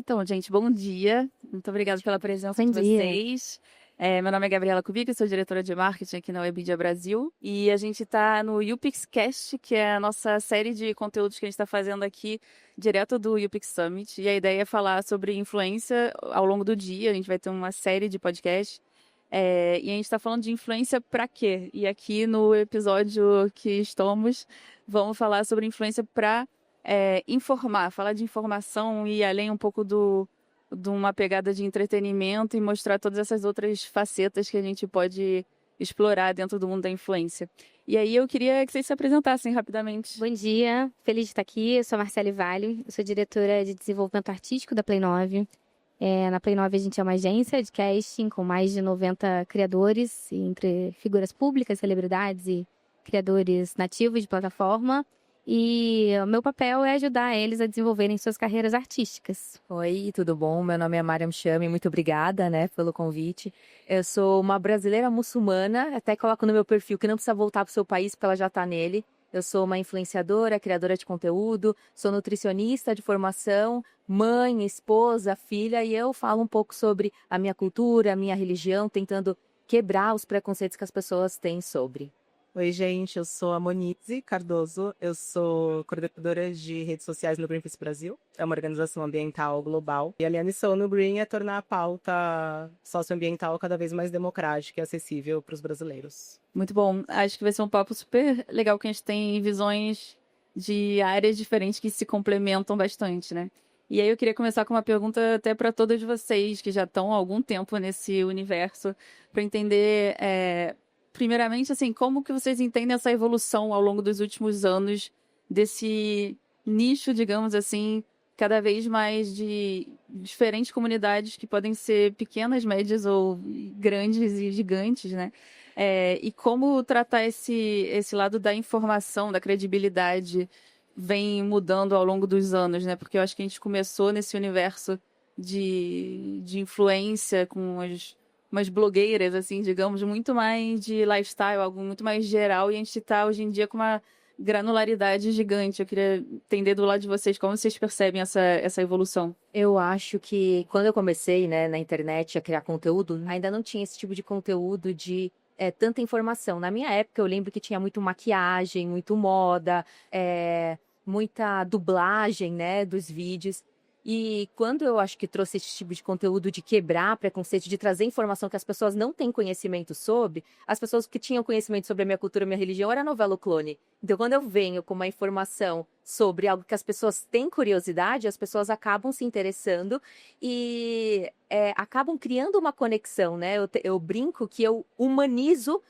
Então, gente, bom dia. Muito obrigada pela presença Bom de dia. vocês. Meu nome é Gabriela Kubik, eu sou diretora de marketing aqui na Webidia Brasil. E a gente está no UPixCast, que é a nossa série de conteúdos que a gente está fazendo aqui direto do UPix Summit. E a ideia é falar sobre influência ao longo do dia. A gente vai ter uma série de podcasts. E a gente está falando de influência para quê? E aqui no episódio que estamos, vamos falar sobre influência para informar, falar de informação e ir além um pouco de uma pegada de entretenimento e mostrar todas essas outras facetas que a gente pode explorar dentro do mundo da influência. E aí eu queria que vocês se apresentassem rapidamente. Bom dia, feliz de estar aqui. Eu sou a Marcele Vale, eu sou diretora de desenvolvimento artístico da Play 9. Na Play 9 a gente é uma agência de casting com mais de 90 criadores, entre figuras públicas, celebridades e criadores nativos de plataforma. E o meu papel é ajudar eles a desenvolverem suas carreiras artísticas. Oi, tudo bom? Meu nome é Mariam Chami, muito obrigada, pelo convite. Eu sou uma brasileira muçulmana, até coloco no meu perfil que não precisa voltar para o seu país porque ela já está nele. Eu sou uma influenciadora, criadora de conteúdo, sou nutricionista de formação, mãe, esposa, filha, e eu falo um pouco sobre a minha cultura, a minha religião, tentando quebrar os preconceitos que as pessoas têm sobre. Oi, gente, eu sou a Monize Cardoso, eu sou coordenadora de redes sociais no Greenpeace Brasil, é uma organização ambiental global. E a minha missão no Green é tornar a pauta socioambiental cada vez mais democrática e acessível para os brasileiros. Muito bom. Acho que vai ser um papo super legal, que a gente tem visões de áreas diferentes que se complementam bastante, né? E aí eu queria começar com uma pergunta até para todos vocês que já estão há algum tempo nesse universo, para entender, primeiramente, assim, como que vocês entendem essa evolução ao longo dos últimos anos desse nicho, digamos assim, cada vez mais de diferentes comunidades que podem ser pequenas, médias ou grandes e gigantes, né? E como tratar esse lado da informação, da credibilidade, vem mudando ao longo dos anos, né? Porque eu acho que a gente começou nesse universo de influência com umas blogueiras, assim, digamos, muito mais de lifestyle, algo muito mais geral, e a gente está hoje em dia com uma granularidade gigante. Eu queria entender do lado de vocês como vocês percebem essa evolução. Eu acho que quando eu comecei, na internet a criar conteúdo, ainda não tinha esse tipo de conteúdo de tanta informação. Na minha época, eu lembro que tinha muito maquiagem, muito moda, muita dublagem, dos vídeos. E quando eu acho que trouxe esse tipo de conteúdo de quebrar preconceito, de trazer informação que as pessoas não têm conhecimento sobre, as pessoas que tinham conhecimento sobre a minha cultura, a minha religião, era a novela O Clone. Então, quando eu venho com uma informação sobre algo que as pessoas têm curiosidade, as pessoas acabam se interessando e acabam criando uma conexão, né? Eu brinco que eu humanizo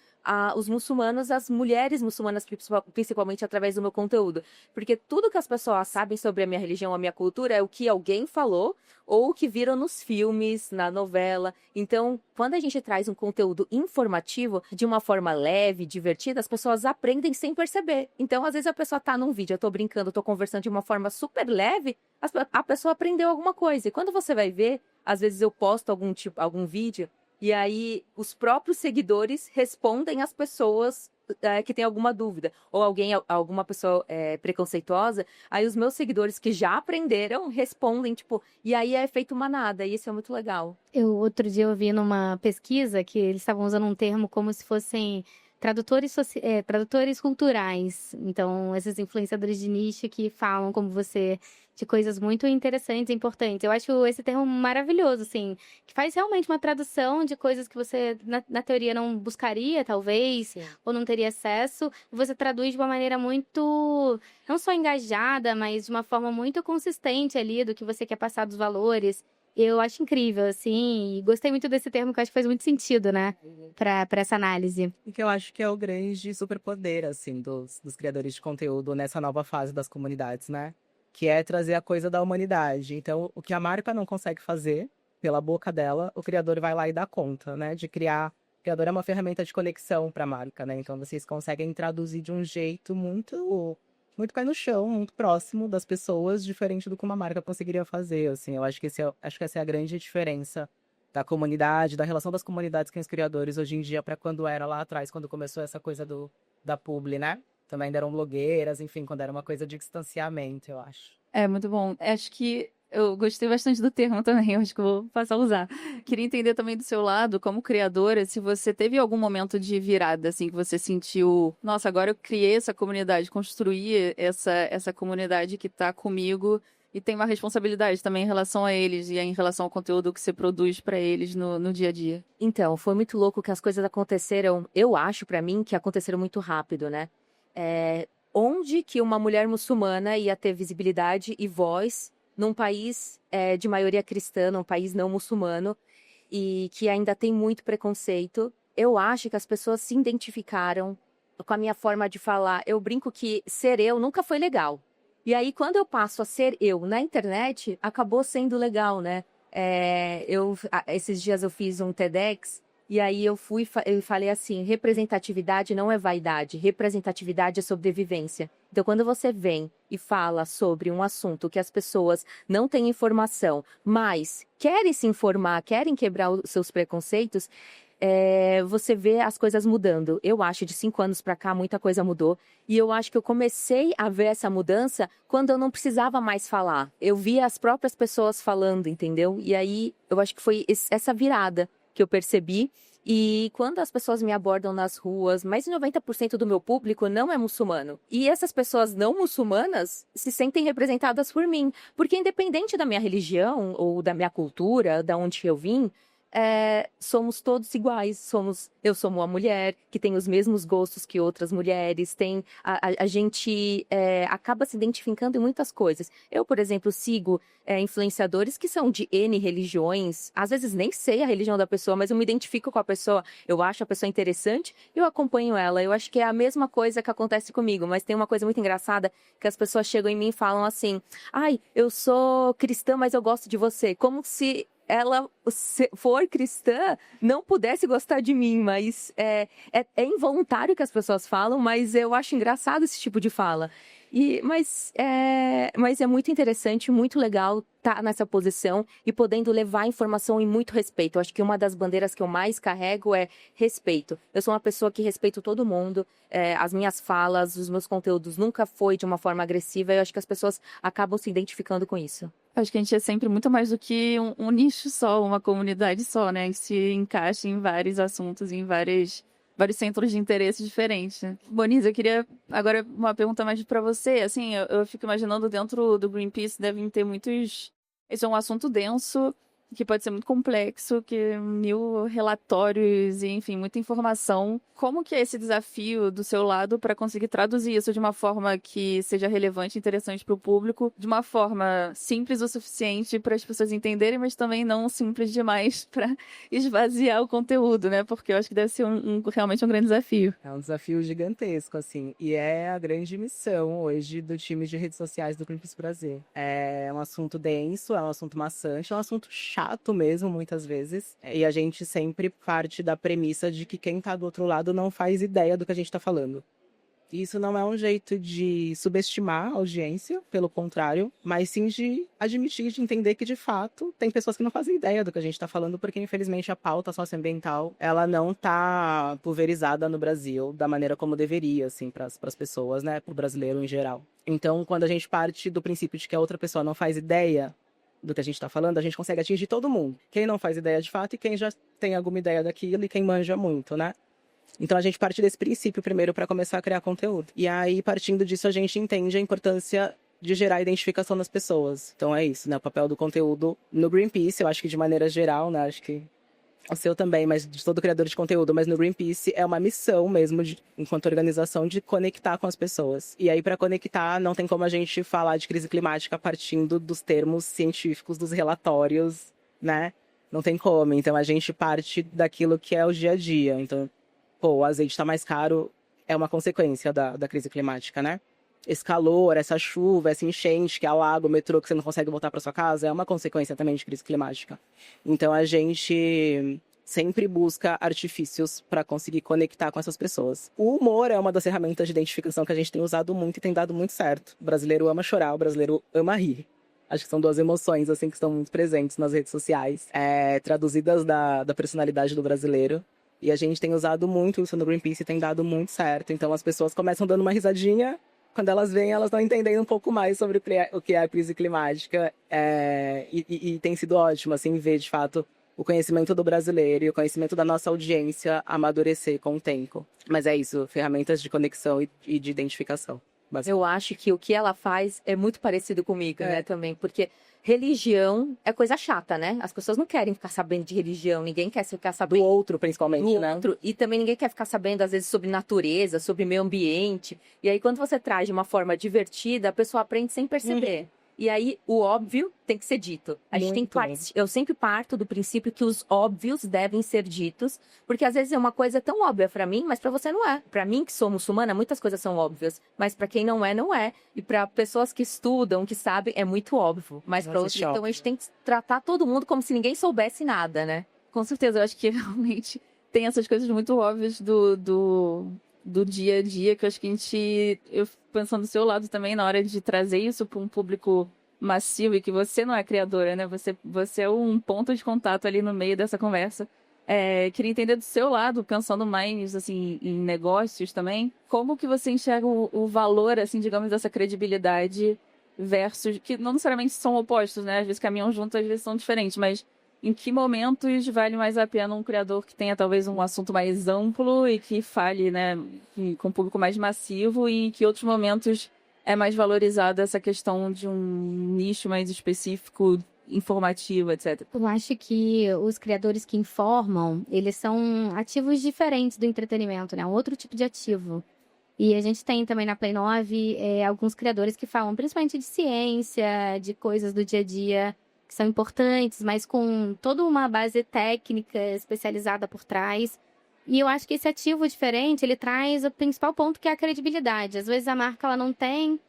os muçulmanos, as mulheres muçulmanas, principalmente através do meu conteúdo. Porque tudo que as pessoas sabem sobre a minha religião, a minha cultura, é o que alguém falou ou o que viram nos filmes, na novela. Então, quando a gente traz um conteúdo informativo, de uma forma leve, divertida, as pessoas aprendem sem perceber. Então, às vezes a pessoa tá num vídeo, eu tô brincando, eu tô conversando de uma forma super leve, a pessoa aprendeu alguma coisa. E quando você vai ver, às vezes eu posto algum vídeo, e aí, os próprios seguidores respondem às pessoas que têm alguma dúvida. Ou alguma pessoa preconceituosa, aí os meus seguidores que já aprenderam respondem, e aí é efeito manada, e isso é muito legal. Outro dia eu vi numa pesquisa que eles estavam usando um termo como se fossem tradutores culturais. Então, esses influenciadores de nicho que falam como você de coisas muito interessantes e importantes. Eu acho esse termo maravilhoso, assim, que faz realmente uma tradução de coisas que você, na teoria, não buscaria, talvez, Sim. ou não teria acesso. E você traduz de uma maneira muito, não só engajada, mas de uma forma muito consistente ali do que você quer passar dos valores. Eu acho incrível, assim, e gostei muito desse termo, que eu acho que faz muito sentido, né, pra essa análise. E que eu acho que é o grande superpoder, assim, dos criadores de conteúdo nessa nova fase das comunidades, né? Que é trazer a coisa da humanidade. Então, o que a marca não consegue fazer pela boca dela, o criador vai lá e dá conta, né? De criar. O criador é uma ferramenta de conexão para a marca, né? Então, vocês conseguem traduzir de um jeito muito pé no chão, muito próximo das pessoas, diferente do que uma marca conseguiria fazer, assim. Eu acho que essa é a grande diferença da comunidade, da relação das comunidades com os criadores hoje em dia para quando era lá atrás, quando começou essa coisa da publi, né? Também ainda eram blogueiras, enfim, quando era uma coisa de distanciamento, eu acho. Muito bom. Acho que Eu gostei bastante do termo também, eu acho que eu vou passar a usar. Queria entender também do seu lado, como criadora, se você teve algum momento de virada, assim, que você sentiu, nossa, agora eu criei essa comunidade, construí essa comunidade que tá comigo e tem uma responsabilidade também em relação a eles e em relação ao conteúdo que você produz para eles no dia a dia. Então, foi muito louco que as coisas aconteceram, eu acho pra mim que aconteceram muito rápido, né? Onde que uma mulher muçulmana ia ter visibilidade e voz num país de maioria cristã, num país não muçulmano, e que ainda tem muito preconceito. Eu acho que as pessoas se identificaram com a minha forma de falar. Eu brinco que ser eu nunca foi legal. E aí, quando eu passo a ser eu na internet, acabou sendo legal, né? Esses dias eu fiz um TEDx, e aí eu falei assim, representatividade não é vaidade, representatividade é sobrevivência. Então, quando você vem e fala sobre um assunto que as pessoas não têm informação, mas querem se informar, querem quebrar os seus preconceitos, você vê as coisas mudando. Eu acho, de 5 anos para cá, muita coisa mudou. E eu acho que eu comecei a ver essa mudança quando eu não precisava mais falar. Eu via as próprias pessoas falando, entendeu? E aí, eu acho que foi essa virada que eu percebi. E quando as pessoas me abordam nas ruas, mais de 90% do meu público não é muçulmano. E essas pessoas não muçulmanas se sentem representadas por mim. Porque independente da minha religião ou da minha cultura, da onde eu vim, somos todos iguais. Eu sou uma mulher que tem os mesmos gostos que outras mulheres. A gente acaba se identificando em muitas coisas. Eu, por exemplo, sigo influenciadores que são de N religiões. Às vezes nem sei a religião da pessoa, mas eu me identifico com a pessoa. Eu acho a pessoa interessante e eu acompanho ela. Eu acho que é a mesma coisa que acontece comigo. Mas tem uma coisa muito engraçada que as pessoas chegam em mim e falam assim: ai, eu sou cristã, mas eu gosto de você. Como se ela, se for cristã, não pudesse gostar de mim, mas é involuntário que as pessoas falam, mas eu acho engraçado esse tipo de fala. Mas é muito interessante, muito legal estar nessa posição e podendo levar informação e muito respeito. Eu acho que uma das bandeiras que eu mais carrego é respeito. Eu sou uma pessoa que respeito todo mundo, as minhas falas, os meus conteúdos nunca foi de uma forma agressiva, e eu acho que as pessoas acabam se identificando com isso. Acho que a gente é sempre muito mais do que um nicho só, uma comunidade só, né? Que se encaixa em vários assuntos, em vários centros de interesse diferentes, né? Bonisa, eu queria agora uma pergunta mais para você. Assim, eu fico imaginando dentro do Greenpeace devem ter muitos... Esse é um assunto denso, que pode ser muito complexo, que 1000 relatórios e, enfim, muita informação. Como que é esse desafio do seu lado para conseguir traduzir isso de uma forma que seja relevante e interessante para o público, de uma forma simples o suficiente para as pessoas entenderem, mas também não simples demais para esvaziar o conteúdo, né? Porque eu acho que deve ser realmente um grande desafio. É um desafio gigantesco, assim. E é a grande missão hoje do time de redes sociais do Greenpeace Brasil. É um assunto denso, é um assunto maçante, é um assunto chato mesmo, muitas vezes. E a gente sempre parte da premissa de que quem tá do outro lado não faz ideia do que a gente tá falando. Isso não é um jeito de subestimar a audiência, pelo contrário, mas sim de admitir, de entender que, de fato, tem pessoas que não fazem ideia do que a gente está falando, porque, infelizmente, a pauta socioambiental, ela não está pulverizada no Brasil da maneira como deveria, assim, para as pessoas, né, para o brasileiro em geral. Então, quando a gente parte do princípio de que a outra pessoa não faz ideia do que a gente está falando, a gente consegue atingir todo mundo. Quem não faz ideia de fato e quem já tem alguma ideia daquilo e quem manja muito, né? Então a gente parte desse princípio primeiro para começar a criar conteúdo. E aí, partindo disso, a gente entende a importância de gerar identificação nas pessoas. Então é isso, né? O papel do conteúdo no Greenpeace, eu acho que de maneira geral, né? Acho que o seu também, mas de todo criador de conteúdo, mas no Greenpeace é uma missão mesmo, enquanto organização, de conectar com as pessoas. E aí, para conectar, não tem como a gente falar de crise climática partindo dos termos científicos, dos relatórios, né? Não tem como. Então a gente parte daquilo que é o dia a dia. Então, o azeite está mais caro é uma consequência da crise climática, né? Esse calor, essa chuva, essa enchente que alaga o metrô, que você não consegue voltar para sua casa, é uma consequência também de crise climática. Então a gente sempre busca artifícios para conseguir conectar com essas pessoas. O humor é uma das ferramentas de identificação que a gente tem usado muito e tem dado muito certo. O brasileiro ama chorar, o brasileiro ama rir. Acho que são 2 emoções assim que estão muito presentes nas redes sociais, traduzidas da personalidade do brasileiro. E a gente tem usado muito isso no Greenpeace e tem dado muito certo. Então as pessoas começam dando uma risadinha quando elas vêm, elas estão entendendo um pouco mais sobre o que é a crise climática. E tem sido ótimo, assim, ver, de fato, o conhecimento do brasileiro e o conhecimento da nossa audiência amadurecer com o tempo. Mas é isso, ferramentas de conexão e de identificação. Eu acho que o que ela faz é muito parecido comigo, né, também, porque religião é coisa chata, né? As pessoas não querem ficar sabendo de religião, ninguém quer ficar sabendo Do outro, principalmente, do né? outro, e também ninguém quer ficar sabendo, às vezes, sobre natureza, sobre meio ambiente. E aí, quando você traz de uma forma divertida, a pessoa aprende sem perceber. E aí, o óbvio tem que ser dito. A gente tem que Eu sempre parto do princípio que os óbvios devem ser ditos, porque às vezes é uma coisa tão óbvia pra mim, mas pra você não é. Pra mim, que sou muçulmana, muitas coisas são óbvias, mas pra quem não é, não é. E pra pessoas que estudam, que sabem, é muito óbvio. Mas pra outros, então a gente tem que tratar todo mundo como se ninguém soubesse nada, né? Com certeza, eu acho que realmente tem essas coisas muito óbvias do dia a dia, que eu acho que eu pensando do seu lado também, na hora de trazer isso para um público massivo, e que você não é criadora, né? Você é um ponto de contato ali no meio dessa conversa. Queria entender do seu lado, pensando mais, assim, em negócios também, como que você enxerga o valor, assim, digamos, dessa credibilidade versus, que não necessariamente são opostos, né? Às vezes caminham juntos, às vezes são diferentes, mas em que momentos vale mais a pena um criador que tenha talvez um assunto mais amplo e que fale, né, com um público mais massivo, e em que outros momentos é mais valorizada essa questão de um nicho mais específico, informativo, etc. Eu acho que os criadores que informam, eles são ativos diferentes do entretenimento, né? Um outro tipo de ativo. E a gente tem também na Play 9 alguns criadores que falam principalmente de ciência, de coisas do dia a dia que são importantes, mas com toda uma base técnica especializada por trás. E eu acho que esse ativo diferente, ele traz o principal ponto, que é a credibilidade. Às vezes a marca ela não tem,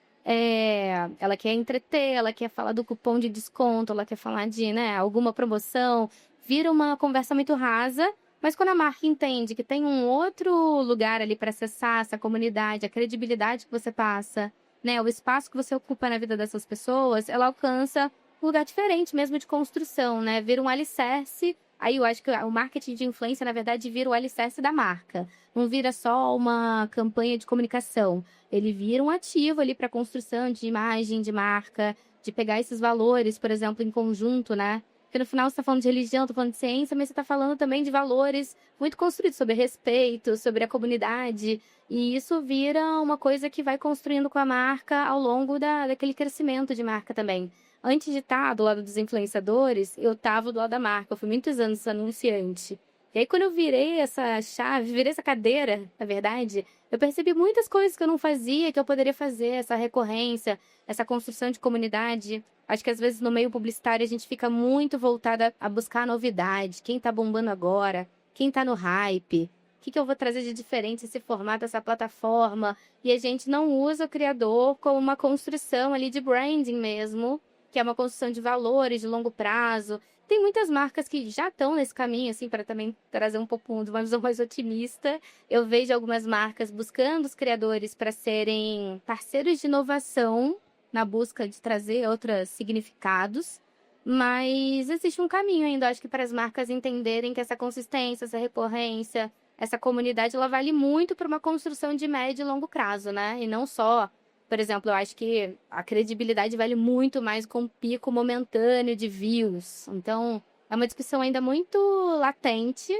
ela quer entreter, ela quer falar do cupom de desconto, ela quer falar de, né, alguma promoção, vira uma conversa muito rasa. Mas quando a marca entende que tem um outro lugar ali para acessar essa comunidade, a credibilidade que você passa, né, o espaço que você ocupa na vida dessas pessoas, ela alcança um lugar diferente mesmo de construção, né? Vira um alicerce. Aí eu acho que o marketing de influência, na verdade, vira o alicerce da marca. Não vira só uma campanha de comunicação. Ele vira um ativo ali para construção de imagem, de marca, de pegar esses valores, por exemplo, em conjunto, né? Porque no final você está falando de religião, está falando de ciência, mas você está falando também de valores muito construídos sobre respeito, sobre a comunidade. E isso vira uma coisa que vai construindo com a marca ao longo daquele crescimento de marca também. Antes de estar do lado dos influenciadores, eu estava do lado da marca. Eu fui muitos anos anunciante. E aí, quando eu virei essa chave, virei essa cadeira, na verdade, eu percebi muitas coisas que eu não fazia, que eu poderia fazer, essa recorrência, essa construção de comunidade. Acho que às vezes no meio publicitário a gente fica muito voltada a buscar novidade, quem tá bombando agora, quem tá no hype, o que eu vou trazer de diferente esse formato, essa plataforma. E a gente não usa o criador como uma construção ali de branding mesmo, que é uma construção de valores de longo prazo. Tem muitas marcas que já estão nesse caminho, assim, para também trazer um pouco de uma visão mais otimista. Eu vejo algumas marcas buscando os criadores para serem parceiros de inovação, na busca de trazer outros significados. Mas existe um caminho ainda, acho que para as marcas entenderem que essa consistência, essa recorrência, essa comunidade, ela vale muito para uma construção de médio e longo prazo, né? E não só... Por exemplo, eu acho que a credibilidade vale muito mais com um pico momentâneo de views. Então, é uma discussão ainda muito latente,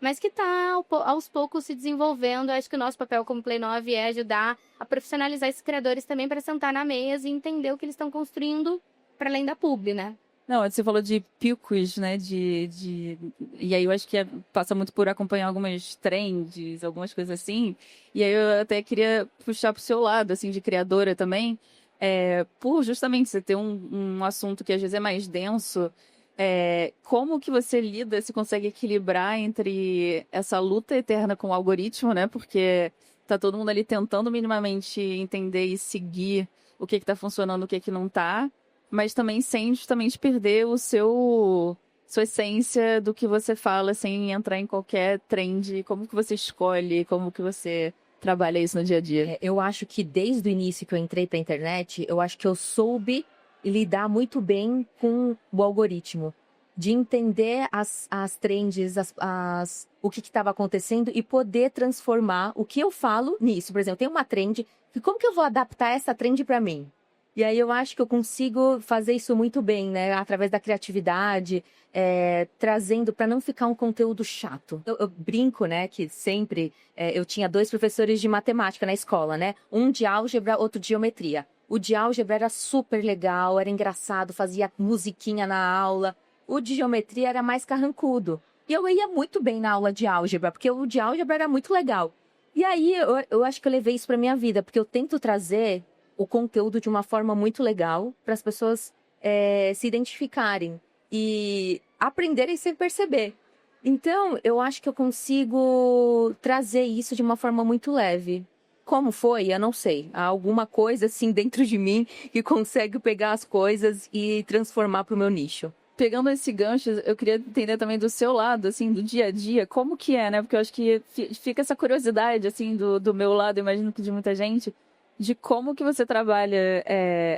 mas que está aos poucos se desenvolvendo. Eu acho que o nosso papel como Play 9 é ajudar a profissionalizar esses criadores também para sentar na mesa e entender o que eles estão construindo para além da publi, né? Não, você falou de picos, né? E aí eu acho que passa muito por acompanhar algumas trends, algumas coisas assim. E aí eu até queria puxar pro seu lado, assim, de criadora também. Por justamente você ter um assunto que às vezes é mais denso. Como que você lida, se consegue equilibrar entre essa luta eterna com o algoritmo, né? Porque tá todo mundo ali tentando minimamente entender e seguir o que tá funcionando, o que não tá. Mas também sem justamente perder sua essência do que você fala, sem entrar em qualquer trend. Como que você escolhe, como que você trabalha isso no dia a dia? Eu acho que desde o início que eu entrei pra internet, eu acho que eu soube lidar muito bem com o algoritmo. de entender as trends, o que estava acontecendo e poder transformar o que eu falo nisso. Por exemplo, tem uma trend, e como que eu vou adaptar essa trend para mim? E aí eu acho que eu consigo fazer isso muito bem, né? Através da criatividade, trazendo para não ficar um conteúdo chato. Eu brinco, né, que sempre eu tinha 2 professores de matemática na escola, né? Um de álgebra, outro de geometria. O de álgebra era super legal, era engraçado, fazia musiquinha na aula. O de geometria era mais carrancudo. E eu ia muito bem na aula de álgebra, porque o de álgebra era muito legal. E aí eu acho que eu levei isso para minha vida, porque eu tento trazer o conteúdo de uma forma muito legal para as pessoas se identificarem e aprenderem sem perceber. Então, eu acho que eu consigo trazer isso de uma forma muito leve. Como foi? Eu não sei. Há alguma coisa assim dentro de mim que consegue pegar as coisas e transformar para o meu nicho. Pegando esse gancho, eu queria entender também do seu lado, assim, do dia a dia, como que é, né? Porque eu acho que fica essa curiosidade, assim, do meu lado, imagino que de muita gente, de como que você trabalha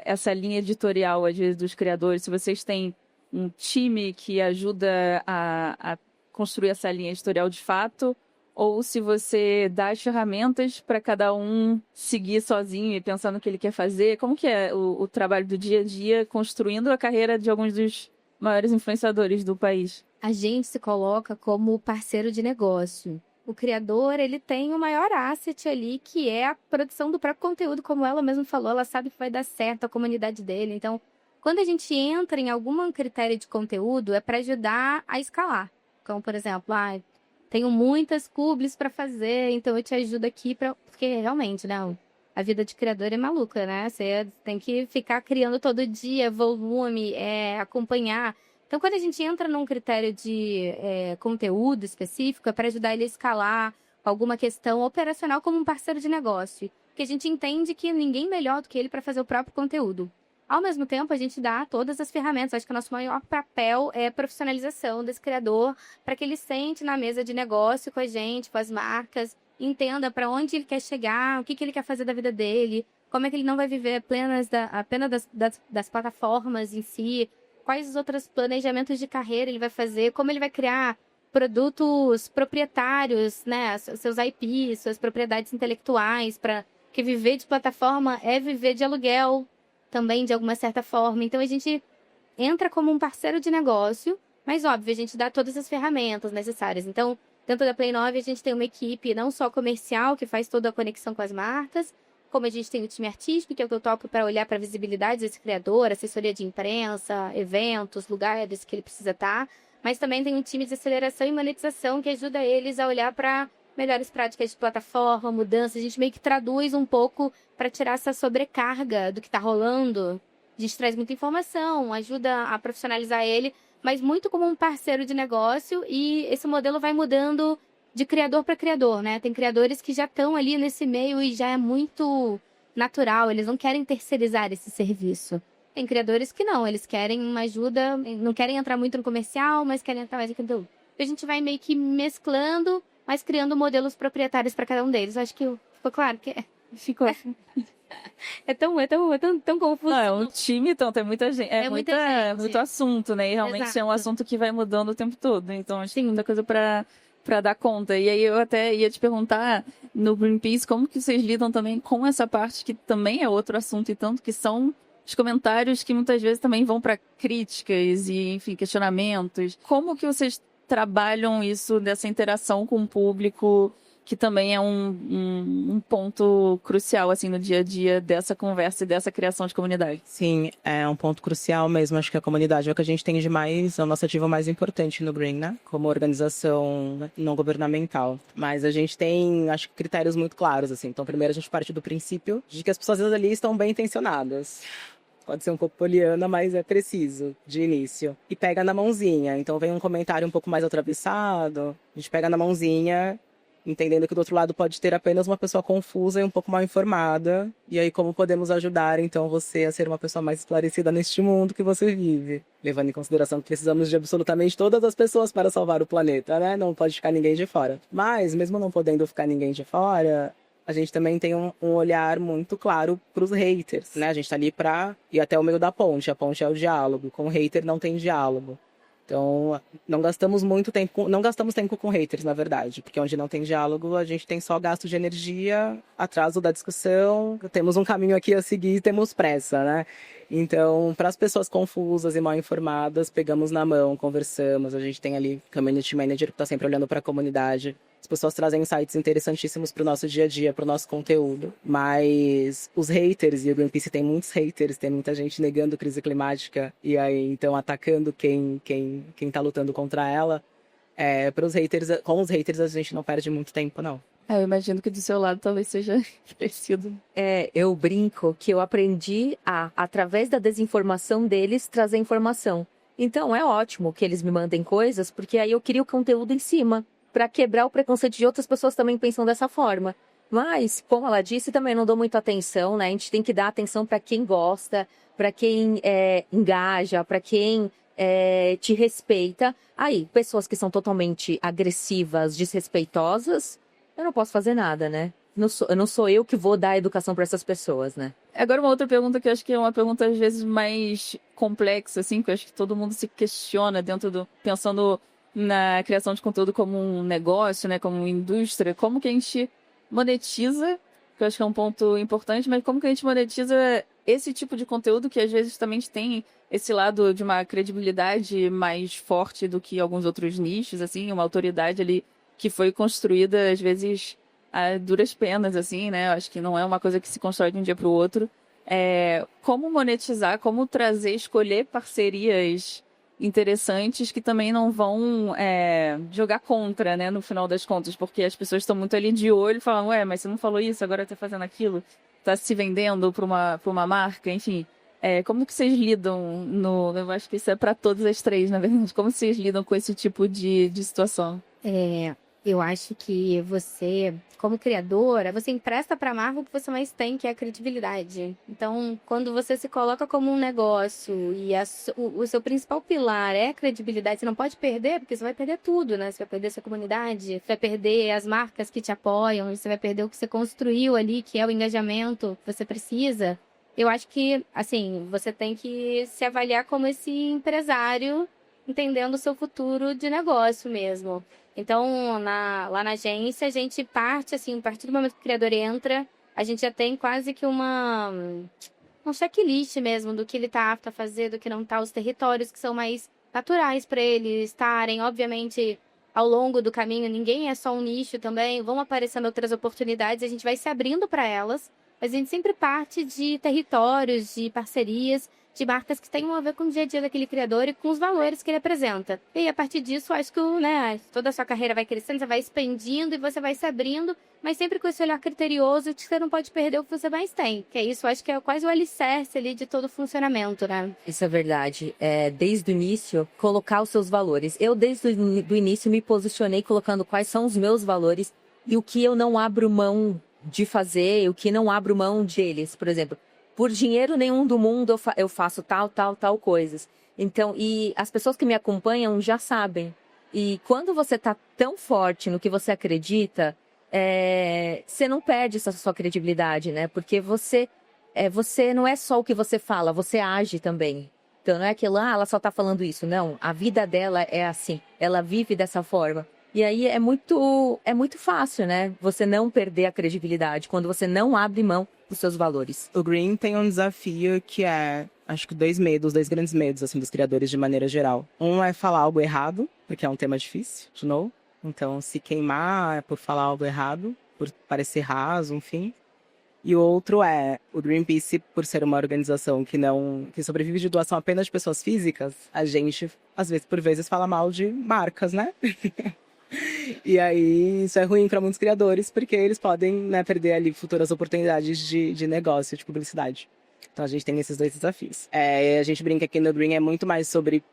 essa linha editorial, às vezes, dos criadores. Se vocês têm um time que ajuda a construir essa linha editorial de fato, ou se você dá as ferramentas para cada um seguir sozinho e pensar no que ele quer fazer. Como que é o trabalho do dia a dia construindo a carreira de alguns dos maiores influenciadores do país? A gente se coloca como parceiro de negócio. O criador, ele tem o maior asset ali, que é a produção do próprio conteúdo, como ela mesma falou, ela sabe que vai dar certo a comunidade dele. Então, quando a gente entra em algum critério de conteúdo, é para ajudar a escalar. Como, por exemplo, tenho muitas publis para fazer, então eu te ajudo aqui porque realmente, né? A vida de criador é maluca, né? Você tem que ficar criando todo dia, volume, acompanhar. Então, quando a gente entra num critério de conteúdo específico, é para ajudar ele a escalar alguma questão operacional como um parceiro de negócio. Porque a gente entende que ninguém melhor do que ele para fazer o próprio conteúdo. Ao mesmo tempo, a gente dá todas as ferramentas. Acho que o nosso maior papel é a profissionalização desse criador, para que ele sente na mesa de negócio com a gente, com as marcas, entenda para onde ele quer chegar, o que ele quer fazer da vida dele, como é que ele não vai viver apenas das plataformas em si, quais os outros planejamentos de carreira ele vai fazer, como ele vai criar produtos proprietários, né, seus IPs, suas propriedades intelectuais, que viver de plataforma é viver de aluguel também, de alguma certa forma. Então, a gente entra como um parceiro de negócio, mas, óbvio, a gente dá todas as ferramentas necessárias. Então, dentro da Play 9, a gente tem uma equipe não só comercial, que faz toda a conexão com as marcas, como a gente tem o time artístico, que é o que eu toco para olhar para a visibilidade desse criador, assessoria de imprensa, eventos, lugares que ele precisa estar. Mas também tem um time de aceleração e monetização que ajuda eles a olhar para melhores práticas de plataforma, mudanças. A gente meio que traduz um pouco para tirar essa sobrecarga do que está rolando. A gente traz muita informação, ajuda a profissionalizar ele, mas muito como um parceiro de negócio, e esse modelo vai mudando de criador para criador, né? Tem criadores que já estão ali nesse meio e já é muito natural, eles não querem terceirizar esse serviço. Tem criadores que não, eles querem uma ajuda, não querem entrar muito no comercial, mas querem entrar mais em conteúdo. A gente vai meio que mesclando, mas criando modelos proprietários para cada um deles. Acho que ficou claro que Ficou. é tão confuso. Não, é um time, então tem muita gente. Muita gente. Muito assunto, né? E realmente Exato. é um assunto que vai mudando o tempo todo. Então, acho que tem Sim. muita coisa para dar conta. E aí eu até ia te perguntar no Greenpeace como que vocês lidam também com essa parte que também é outro assunto e tanto, que são os comentários que muitas vezes também vão para críticas e, enfim, questionamentos. Como que vocês trabalham isso dessa interação com o público, que também é um ponto crucial, assim, no dia a dia dessa conversa e dessa criação de comunidade? Sim, é um ponto crucial mesmo. Acho que a comunidade é o que a gente tem de mais, é o nosso ativo mais importante no Green, né? Como organização não governamental. Mas a gente tem, acho que, critérios muito claros, assim. Então, primeiro a gente parte do princípio de que as pessoas ali estão bem intencionadas. Pode ser um pouco poliana, mas é preciso, de início. E pega na mãozinha. Então, vem um comentário um pouco mais atravessado, a gente pega na mãozinha, entendendo que do outro lado pode ter apenas uma pessoa confusa e um pouco mal informada. E aí, como podemos ajudar, então, você a ser uma pessoa mais esclarecida neste mundo que você vive? Levando em consideração que precisamos de absolutamente todas as pessoas para salvar o planeta, né? Não pode ficar ninguém de fora. Mas, mesmo não podendo ficar ninguém de fora, a gente também tem um olhar muito claro para os haters, né? A gente tá ali para ir até o meio da ponte. A ponte é o diálogo. Com o hater não tem diálogo. Então, não gastamos tempo com haters, na verdade, porque onde não tem diálogo, a gente tem só gasto de energia, atraso da discussão, temos um caminho aqui a seguir, temos pressa, né? Então, para as pessoas confusas e mal informadas, pegamos na mão, conversamos, a gente tem ali community manager que está sempre olhando para a comunidade. As pessoas trazem insights interessantíssimos para o nosso dia a dia, para o nosso conteúdo. Mas os haters, e o Greenpeace tem muitos haters, tem muita gente negando crise climática e aí então atacando quem tá lutando contra ela. Para os haters, com os haters a gente não perde muito tempo, não. Eu imagino que do seu lado talvez seja parecido. Eu brinco que eu aprendi através da desinformação deles, trazer informação. Então é ótimo que eles me mandem coisas, porque aí eu crio o conteúdo em cima, para quebrar o preconceito de outras pessoas também pensam dessa forma. Mas, como ela disse, também não dou muita atenção, né? A gente tem que dar atenção para quem gosta, para quem engaja, para quem te respeita. Aí, pessoas que são totalmente agressivas, desrespeitosas, eu não posso fazer nada, né? Não sou eu que vou dar educação para essas pessoas, né? Agora uma outra pergunta que eu acho que é uma pergunta às vezes mais complexa, assim, que eu acho que todo mundo se questiona pensando na criação de conteúdo como um negócio, né, como uma indústria, como que a gente monetiza, que eu acho que é um ponto importante, mas como que a gente monetiza esse tipo de conteúdo que às vezes também tem esse lado de uma credibilidade mais forte do que alguns outros nichos, assim, uma autoridade ali que foi construída às vezes a duras penas, assim, né, eu acho que não é uma coisa que se constrói de um dia para o outro. Como monetizar, como escolher parcerias interessantes que também não vão jogar contra, né, no final das contas, porque as pessoas estão muito ali de olho, falando, mas você não falou isso, agora tá fazendo aquilo, tá se vendendo para uma marca, enfim. Como que vocês lidam eu acho que isso é para todas as três, na verdade, como vocês lidam com esse tipo de situação? Eu acho que você, como criadora, você empresta para a marca o que você mais tem, que é a credibilidade. Então, quando você se coloca como um negócio e o seu principal pilar é a credibilidade, você não pode perder, porque você vai perder tudo, né? Você vai perder sua comunidade, você vai perder as marcas que te apoiam, você vai perder o que você construiu ali, que é o engajamento que você precisa. Eu acho que, assim, você tem que se avaliar como esse empresário, entendendo o seu futuro de negócio mesmo. Então, lá na agência, a gente parte, assim, a partir do momento que o criador entra, a gente já tem quase que um checklist mesmo do que ele está apto a fazer, do que não está, os territórios que são mais naturais para ele estarem. Obviamente, ao longo do caminho, ninguém é só um nicho também, vão aparecendo outras oportunidades, a gente vai se abrindo para elas, mas a gente sempre parte de territórios, de parcerias, de marcas que tenham a ver com o dia a dia daquele criador e com os valores que ele apresenta. E a partir disso, acho que toda a sua carreira vai crescendo, você vai expandindo e você vai se abrindo, mas sempre com esse olhar criterioso de que você não pode perder o que você mais tem. Que é isso, acho que é quase o alicerce ali de todo o funcionamento, né? Isso é verdade. Desde o início, colocar os seus valores. Eu, desde o início, me posicionei colocando quais são os meus valores e o que eu não abro mão de fazer, o que não abro mão deles. Por exemplo, por dinheiro nenhum do mundo eu faço tal coisas. Então, e as pessoas que me acompanham já sabem. E quando você tá tão forte no que você acredita, você não perde essa sua credibilidade, né? Porque você não é só o que você fala, você age também. Então, não é aquilo, ela só tá falando isso. Não, a vida dela é assim, ela vive dessa forma. E aí é muito fácil, né? Você não perder a credibilidade quando você não abre mão dos seus valores. O Green tem um desafio que acho que dois grandes medos, assim, dos criadores de maneira geral. Um é falar algo errado, porque é um tema difícil, de novo. Então, se queimar por falar algo errado, por parecer raso, enfim. E o outro o Greenpeace, por ser uma organização que sobrevive de doação apenas de pessoas físicas, a gente, por vezes, fala mal de marcas, né? E aí, isso é ruim para muitos criadores, porque eles podem, né, perder ali futuras oportunidades de negócio, de publicidade. Então, a gente tem esses dois desafios. A gente brinca que no Green é muito mais sobre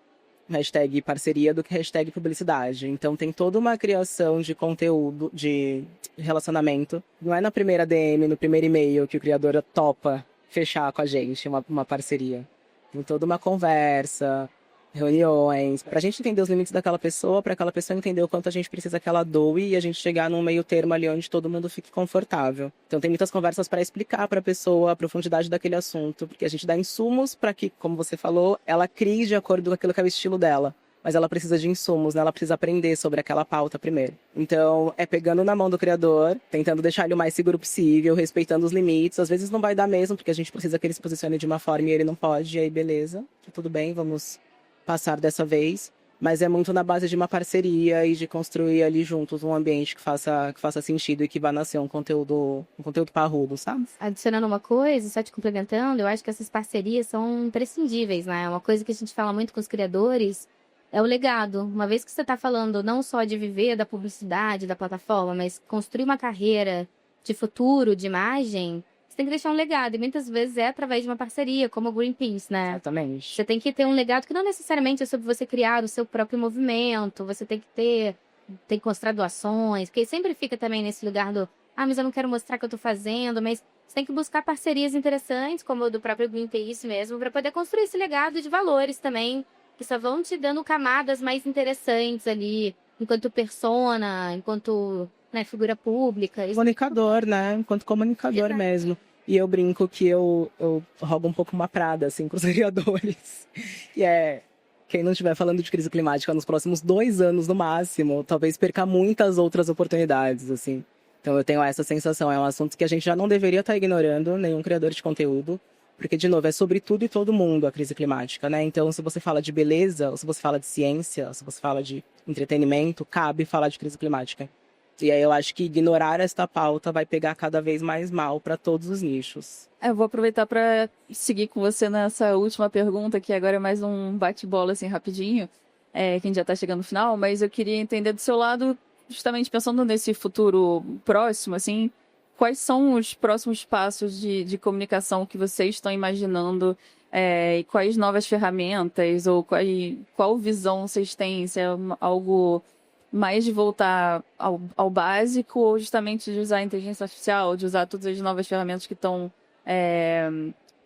hashtag parceria do que hashtag publicidade. Então, tem toda uma criação de conteúdo, de relacionamento. Não é na primeira DM, no primeiro e-mail, que o criador topa fechar com a gente uma parceria. Tem toda uma conversa, reuniões, pra gente entender os limites daquela pessoa, pra aquela pessoa entender o quanto a gente precisa que ela doe e a gente chegar num meio termo ali onde todo mundo fique confortável. Então tem muitas conversas pra explicar pra pessoa a profundidade daquele assunto, porque a gente dá insumos pra que, como você falou, ela crie de acordo com aquilo que é o estilo dela. mas ela precisa de insumos, né? Ela precisa aprender sobre aquela pauta primeiro. Então, é pegando na mão do criador, tentando deixar ele o mais seguro possível, respeitando os limites. Às vezes não vai dar mesmo, porque a gente precisa que ele se posicione de uma forma e ele não pode, e aí beleza, tudo bem, vamos passar dessa vez. Mas é muito na base de uma parceria e de construir ali juntos um ambiente que faça sentido e que vá nascer um conteúdo parrudo, sabe? Adicionando uma coisa, só te complementando, eu acho que essas parcerias são imprescindíveis, né? Uma coisa que a gente fala muito com os criadores é o legado. Uma vez que você está falando não só de viver da publicidade, da plataforma, mas construir uma carreira de futuro, de imagem, você tem que deixar um legado. E muitas vezes é através de uma parceria, como o Greenpeace, né? Exatamente. Você tem que ter um legado que não necessariamente é sobre você criar o seu próprio movimento. Você tem que mostrar doações, porque sempre fica também nesse lugar do mas eu não quero mostrar o que eu tô fazendo, mas você tem que buscar parcerias interessantes, como o do próprio Greenpeace mesmo, para poder construir esse legado de valores também, que só vão te dando camadas mais interessantes ali, enquanto persona, enquanto, né, figura pública. Comunicador, né? Enquanto comunicador Exato. mesmo. E eu brinco que eu rogo um pouco uma prada, assim, com os criadores. E quem não estiver falando de crise climática nos próximos 2 anos, no máximo, talvez perca muitas outras oportunidades, assim. Então eu tenho essa sensação, é um assunto que a gente já não deveria estar ignorando, nenhum criador de conteúdo. Porque, de novo, é sobre tudo e todo mundo a crise climática, né? Então, se você fala de beleza, ou se você fala de ciência, ou se você fala de entretenimento, cabe falar de crise climática. E aí eu acho que ignorar esta pauta vai pegar cada vez mais mal para todos os nichos. Eu vou aproveitar para seguir com você nessa última pergunta, que agora é mais um bate-bola, assim, rapidinho, que a gente já está chegando no final, mas eu queria entender do seu lado, justamente pensando nesse futuro próximo, assim, quais são os próximos passos de comunicação que vocês estão imaginando, e quais novas ferramentas, ou qual visão vocês têm, se é algo mais de voltar ao básico, ou justamente de usar a inteligência artificial, de usar todas as novas ferramentas que estão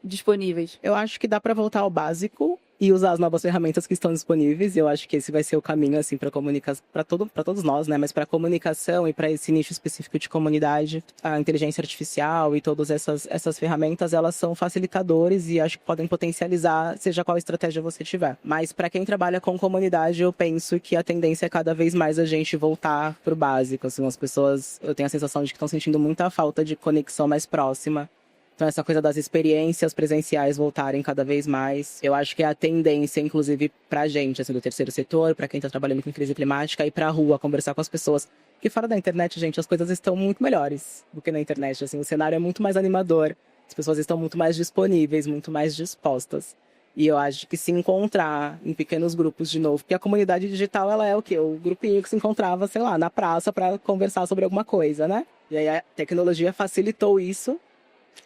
disponíveis? Eu acho que dá para voltar ao básico e usar as novas ferramentas que estão disponíveis. Eu acho que esse vai ser o caminho, assim, para comunicação, para todos nós, né? Mas para comunicação e para esse nicho específico de comunidade, a inteligência artificial e todas essas ferramentas, elas são facilitadores e acho que podem potencializar, seja qual estratégia você tiver. Mas para quem trabalha com comunidade, eu penso que a tendência é cada vez mais a gente voltar pro básico. Assim, as pessoas, eu tenho a sensação de que estão sentindo muita falta de conexão mais próxima. Então, essa coisa das experiências presenciais voltarem cada vez mais. Eu acho que é a tendência, inclusive, pra gente, assim, do terceiro setor, pra quem tá trabalhando com crise climática, ir pra rua, conversar com as pessoas. Porque fora da internet, gente, as coisas estão muito melhores do que na internet. Assim, o cenário é muito mais animador, as pessoas estão muito mais disponíveis, muito mais dispostas. E eu acho que se encontrar em pequenos grupos de novo, porque a comunidade digital, ela é o quê? O grupinho que se encontrava, sei lá, na praça pra conversar sobre alguma coisa, né? E aí a tecnologia facilitou isso.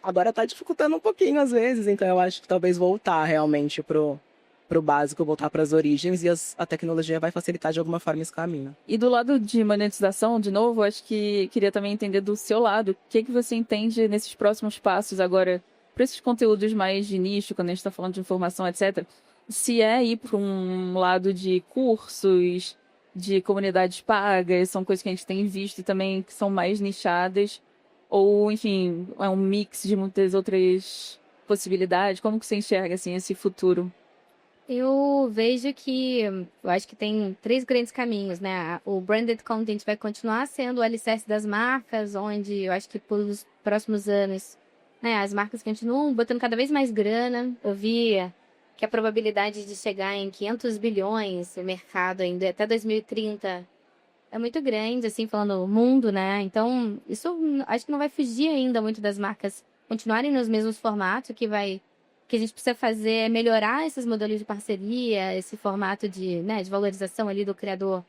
Agora tá dificultando um pouquinho às vezes, então eu acho que talvez voltar realmente pro básico, voltar para as origens, e a tecnologia vai facilitar de alguma forma esse caminho. E do lado de monetização, de novo, acho que queria também entender do seu lado, o que você entende nesses próximos passos agora, para esses conteúdos mais de nicho, quando a gente está falando de informação, etc. Se é ir para um lado de cursos, de comunidades pagas, são coisas que a gente tem visto e também que são mais nichadas, ou, enfim, é um mix de muitas outras possibilidades. Como que você enxerga, assim, esse futuro? Eu vejo que, eu acho que tem 3 grandes caminhos, né? O branded content vai continuar sendo o alicerce das marcas, onde eu acho que pelos próximos anos, né, as marcas continuam botando cada vez mais grana. Eu vi que a probabilidade de chegar em 500 bilhões no mercado ainda até 2030 é muito grande, assim, falando mundo, né? Então, isso acho que não vai fugir ainda muito das marcas continuarem nos mesmos formatos, o que a gente precisa fazer é melhorar esses modelos de parceria, esse formato de valorização ali do criador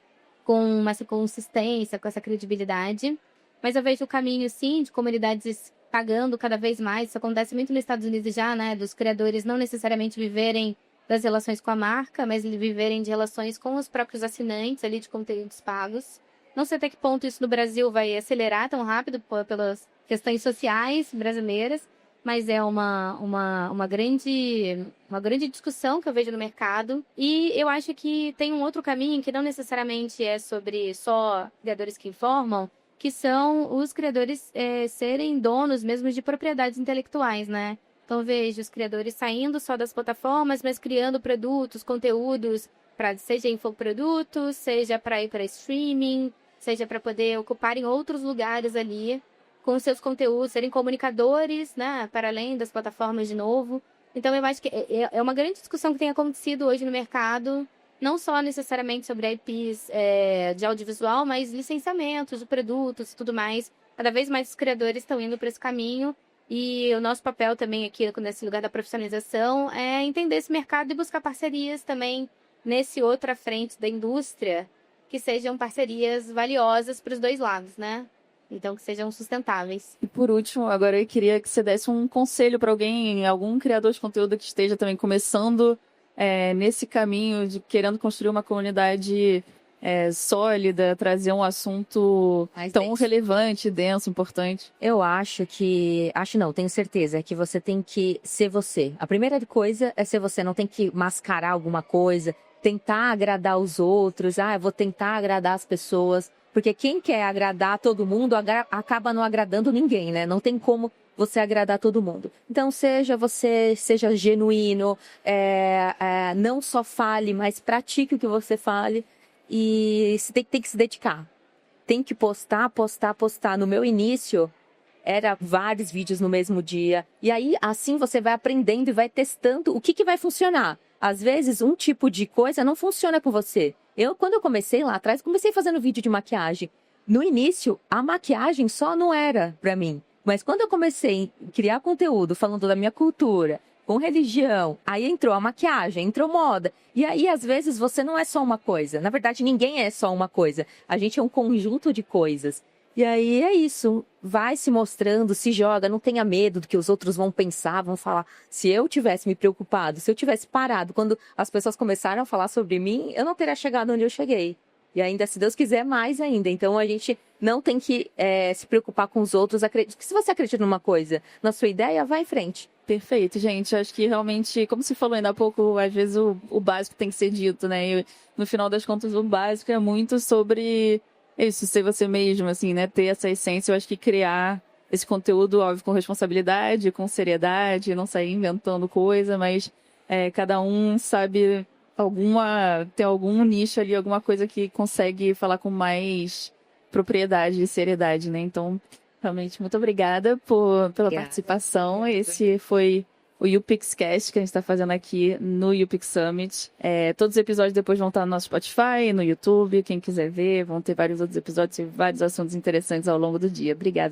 com essa consistência, com essa credibilidade. Mas eu vejo o caminho, sim, de comunidades pagando cada vez mais. Isso acontece muito nos Estados Unidos já, né? Dos criadores não necessariamente viverem das relações com a marca, mas viverem de relações com os próprios assinantes ali de conteúdos pagos. Não sei até que ponto isso no Brasil vai acelerar tão rápido pelas questões sociais brasileiras, mas é uma grande discussão que eu vejo no mercado. E eu acho que tem um outro caminho que não necessariamente é sobre só criadores que informam, que são os criadores serem donos mesmo de propriedades intelectuais, né? Então, vejo os criadores saindo só das plataformas, mas criando produtos, conteúdos seja infoprodutos, seja para ir para streaming, seja para poder ocupar em outros lugares ali com seus conteúdos, serem comunicadores, né, para além das plataformas de novo. Então, eu acho que é uma grande discussão que tem acontecido hoje no mercado, não só necessariamente sobre IPs de audiovisual, mas licenciamentos de produtos e tudo mais. Cada vez mais os criadores estão indo para esse caminho. E o nosso papel também aqui, nesse lugar da profissionalização, é entender esse mercado e buscar parcerias também nesse outra frente da indústria, que sejam parcerias valiosas para os dois lados, né? Então, que sejam sustentáveis. E por último, agora eu queria que você desse um conselho para alguém, algum criador de conteúdo que esteja também começando nesse caminho de querendo construir uma comunidade sólida, trazer um assunto tão relevante, denso, importante. Eu tenho certeza, que você tem que ser você. A primeira coisa é ser você, não tem que mascarar alguma coisa, tentar agradar os outros, eu vou tentar agradar as pessoas. Porque quem quer agradar todo mundo acaba não agradando ninguém, né? Não tem como você agradar todo mundo. Então, seja você, seja genuíno, não só fale, mas pratique o que você fale. E você tem que se dedicar. Tem que postar. No meu início, era vários vídeos no mesmo dia. E aí, assim, você vai aprendendo e vai testando o que vai funcionar. Às vezes, um tipo de coisa não funciona com você. Quando eu comecei lá atrás, comecei fazendo vídeo de maquiagem. No início, a maquiagem só não era pra mim. Mas quando eu comecei a criar conteúdo falando da minha cultura, com religião, aí entrou a maquiagem, entrou moda. E aí, às vezes, você não é só uma coisa. Na verdade, ninguém é só uma coisa. A gente é um conjunto de coisas. E aí é isso. Vai se mostrando, se joga, não tenha medo do que os outros vão pensar, vão falar. Se eu tivesse me preocupado, se eu tivesse parado, quando as pessoas começaram a falar sobre mim, eu não teria chegado onde eu cheguei. E ainda, se Deus quiser, mais ainda. Então, a gente não tem que se preocupar com os outros. Se você acredita numa coisa, na sua ideia, vai em frente. Perfeito, gente. Acho que realmente, como se falou ainda há pouco, às vezes o básico tem que ser dito, né? E no final das contas, o básico é muito sobre isso, ser você mesmo, assim, né? Ter essa essência. Eu acho que criar esse conteúdo, óbvio, com responsabilidade, com seriedade, não sair inventando coisa, mas cada um sabe tem algum nicho ali, alguma coisa que consegue falar com mais propriedade e seriedade, né? Então, realmente, muito obrigada pela participação. Esse foi o YouPixCast que a gente está fazendo aqui no YouPix Summit. Todos os episódios depois vão estar no nosso Spotify, no YouTube. Quem quiser ver, vão ter vários outros episódios e vários assuntos interessantes ao longo do dia. Obrigada.